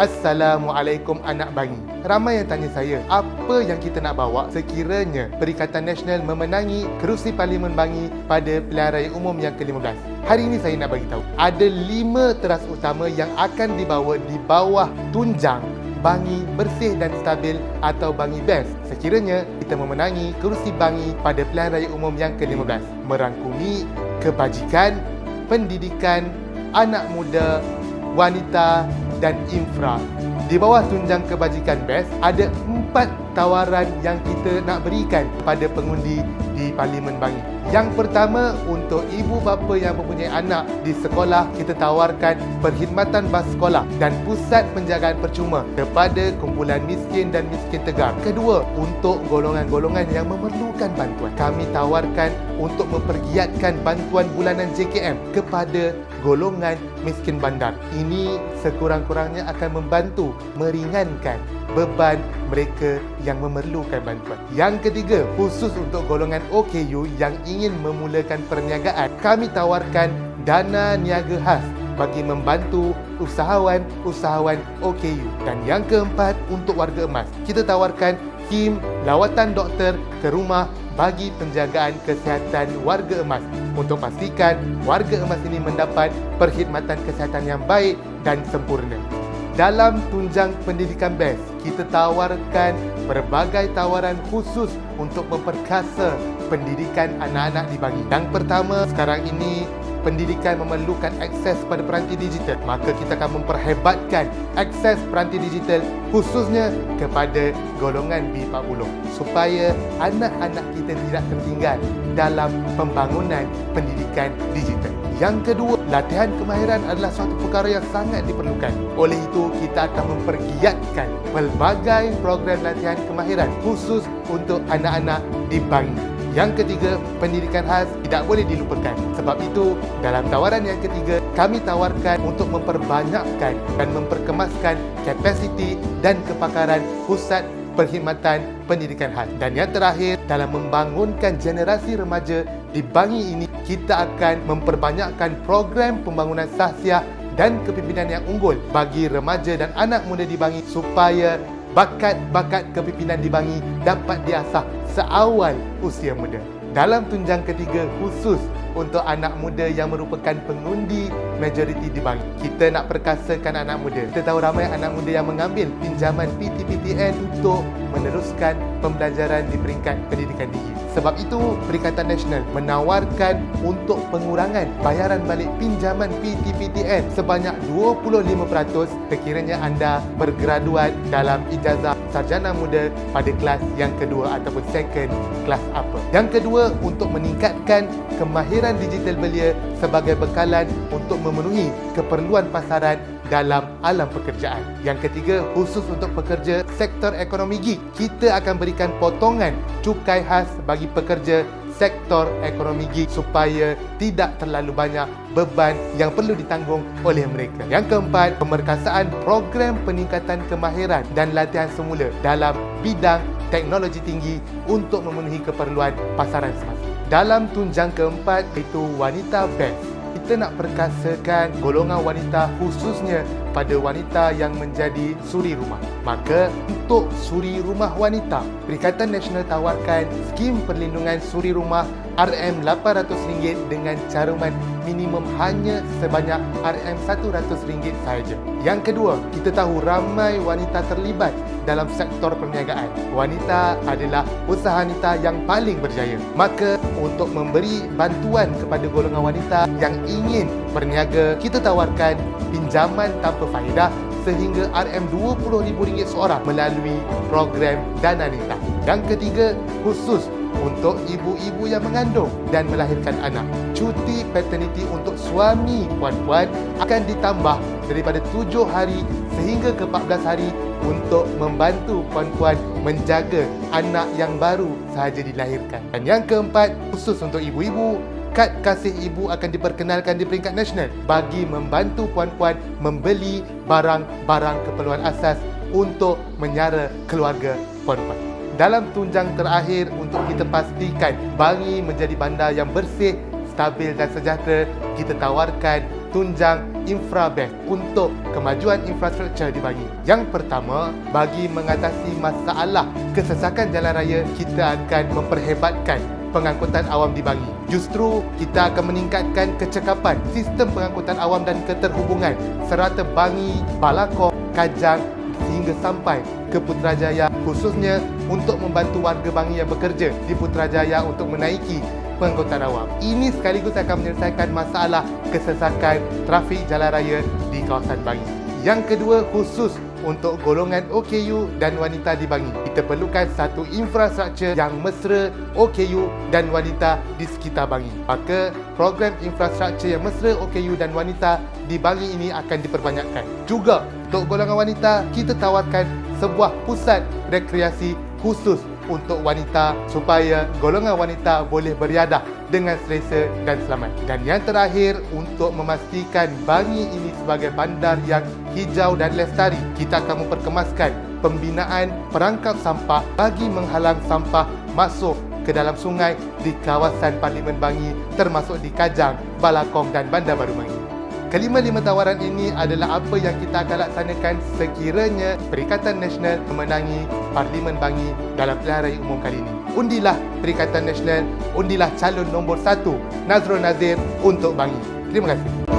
Assalamualaikum anak bangi. Ramai yang tanya saya, apa yang kita nak bawa sekiranya Perikatan Nasional memenangi kerusi Parlimen Bangi pada pilihan raya umum yang ke-15. Hari ini saya nak bagi tahu, ada 5 teras utama yang akan dibawa di bawah tunjang Bangi Bersih dan Stabil atau Bangi Best sekiranya kita memenangi kerusi Bangi pada pilihan raya umum yang ke-15. Merangkumi kebajikan, pendidikan, anak muda, wanita dan infra. Di bawah tunjang kebajikan Best, ada 4 tawaran yang kita nak berikan kepada pengundi di Parlimen Bangi. Yang pertama, untuk ibu bapa yang mempunyai anak di sekolah, kita tawarkan perkhidmatan bas sekolah dan pusat penjagaan percuma kepada kumpulan miskin dan miskin tegar. Kedua, untuk golongan-golongan yang memerlukan bantuan, kami tawarkan untuk mempergiatkan bantuan bulanan JKM kepada golongan miskin bandar. Ini sekurang-kurangnya akan membantu meringankan beban mereka yang memerlukan bantuan. Yang ketiga, khusus untuk golongan OKU yang ingin memulakan perniagaan, kami tawarkan dana niaga khas bagi membantu usahawan-usahawan OKU. Dan yang keempat, untuk warga emas, kita tawarkan skim lawatan doktor ke rumah bagi penjagaan kesihatan warga emas untuk pastikan warga emas ini mendapat perkhidmatan kesihatan yang baik dan sempurna. Dalam tunjang pendidikan Best, kita tawarkan berbagai tawaran khusus untuk memperkasa pendidikan anak-anak di Bangi. Yang pertama, sekarang ini pendidikan memerlukan akses pada peranti digital, maka kita akan memperhebatkan akses peranti digital khususnya kepada golongan B40 supaya anak-anak kita tidak tertinggal dalam pembangunan pendidikan digital. Yang kedua, latihan kemahiran adalah suatu perkara yang sangat diperlukan. Oleh itu, kita akan mempergiatkan pelbagai program latihan kemahiran khusus untuk anak-anak di Bangi. Yang ketiga, pendidikan khas tidak boleh dilupakan. Sebab itu, dalam tawaran yang ketiga, kami tawarkan untuk memperbanyakkan dan memperkemaskan kapasiti dan kepakaran pusat perkhidmatan pendidikan khas. Dan yang terakhir, dalam membangunkan generasi remaja di Bangi ini, kita akan memperbanyakkan program pembangunan sahsiah dan kepimpinan yang unggul bagi remaja dan anak muda di Bangi supaya bakat-bakat kepimpinan di Bangi dapat diasah seawal usia muda. Dalam tunjang ketiga, khusus untuk anak muda yang merupakan pengundi majoriti di Bangi, kita nak perkasakan anak muda. Kita tahu ramai anak muda yang mengambil pinjaman PTPTN untuk meneruskan pembelajaran di peringkat pendidikan tinggi. Sebab itu, Perikatan Nasional menawarkan untuk pengurangan bayaran balik pinjaman PTPTN sebanyak 25% sekiranya anda bergraduat dalam ijazah sarjana muda pada kelas yang kedua ataupun second kelas upper. Yang kedua, untuk meningkatkan kemahiran digital belia sebagai bekalan untuk memenuhi keperluan pasaran dalam alam pekerjaan. Yang ketiga, khusus untuk pekerja sektor ekonomi gig, kita akan berikan potongan cukai khas bagi pekerja sektor ekonomi gig supaya tidak terlalu banyak beban yang perlu ditanggung oleh mereka. Yang keempat, pemerkasaan program peningkatan kemahiran dan latihan semula dalam bidang teknologi tinggi untuk memenuhi keperluan pasaran semasa. Dalam tunjang keempat, iaitu Wanita Best, kita nak perkasakan golongan wanita khususnya pada wanita yang menjadi suri rumah. Maka untuk suri rumah wanita, Perikatan Nasional tawarkan skim perlindungan suri rumah RM800 dengan caruman minimum hanya sebanyak RM100 sahaja. Yang kedua, kita tahu ramai wanita terlibat dalam sektor perniagaan. Wanita adalah usahawanita yang paling berjaya. Maka untuk memberi bantuan kepada golongan wanita yang ingin berniaga, kita tawarkan pinjaman tanpa faedah sehingga RM20,000 seorang melalui program Dana Nita. Yang ketiga, khusus untuk ibu-ibu yang mengandung dan melahirkan anak, cuti paternity untuk suami puan-puan akan ditambah daripada 7 hari sehingga ke 14 hari untuk membantu puan-puan menjaga anak yang baru sahaja dilahirkan. Dan yang keempat, khusus untuk ibu-ibu, kad kasih ibu akan diperkenalkan di peringkat nasional bagi membantu puan-puan membeli barang-barang keperluan asas untuk menyara keluarga puan-puan. Dalam tunjang terakhir, untuk kita pastikan Bangi menjadi bandar yang bersih, stabil dan sejahtera, kita tawarkan tunjang InfraBest untuk kemajuan infrastruktur di Bangi. Yang pertama, bagi mengatasi masalah kesesakan jalan raya, kita akan memperhebatkan pengangkutan awam di Bangi. Justru kita akan meningkatkan kecekapan sistem pengangkutan awam dan keterhubungan serata Bangi, Balakong, Kajang sehingga sampai ke Putrajaya, khususnya untuk membantu warga Bangi yang bekerja di Putrajaya untuk menaiki pengangkutan awam. Ini sekaligus akan menyelesaikan masalah kesesakan trafik jalan raya di kawasan Bangi. Yang kedua, khusus untuk golongan OKU dan wanita di Bangi. Kita perlukan satu infrastruktur yang mesra OKU dan wanita di sekitar Bangi. Maka program infrastruktur yang mesra OKU dan wanita di Bangi ini akan diperbanyakkan. Juga untuk golongan wanita, kita tawarkan sebuah pusat rekreasi khusus untuk wanita supaya golongan wanita boleh beriadah dengan selesa dan selamat. Dan yang terakhir, untuk memastikan Bangi ini sebagai bandar yang hijau dan lestari, kita akan memperkemaskan pembinaan perangkap sampah bagi menghalang sampah masuk ke dalam sungai di kawasan Parlimen Bangi, termasuk di Kajang, Balakong dan Bandar Baru Bangi. Kelima-lima tawaran ini adalah apa yang kita akan laksanakan sekiranya Perikatan Nasional memenangi Parlimen Bangi dalam pilihan raya umum kali ini. Undilah Perikatan Nasional, undilah calon nombor 1 Nazrul Nazir untuk Bangi. Terima kasih.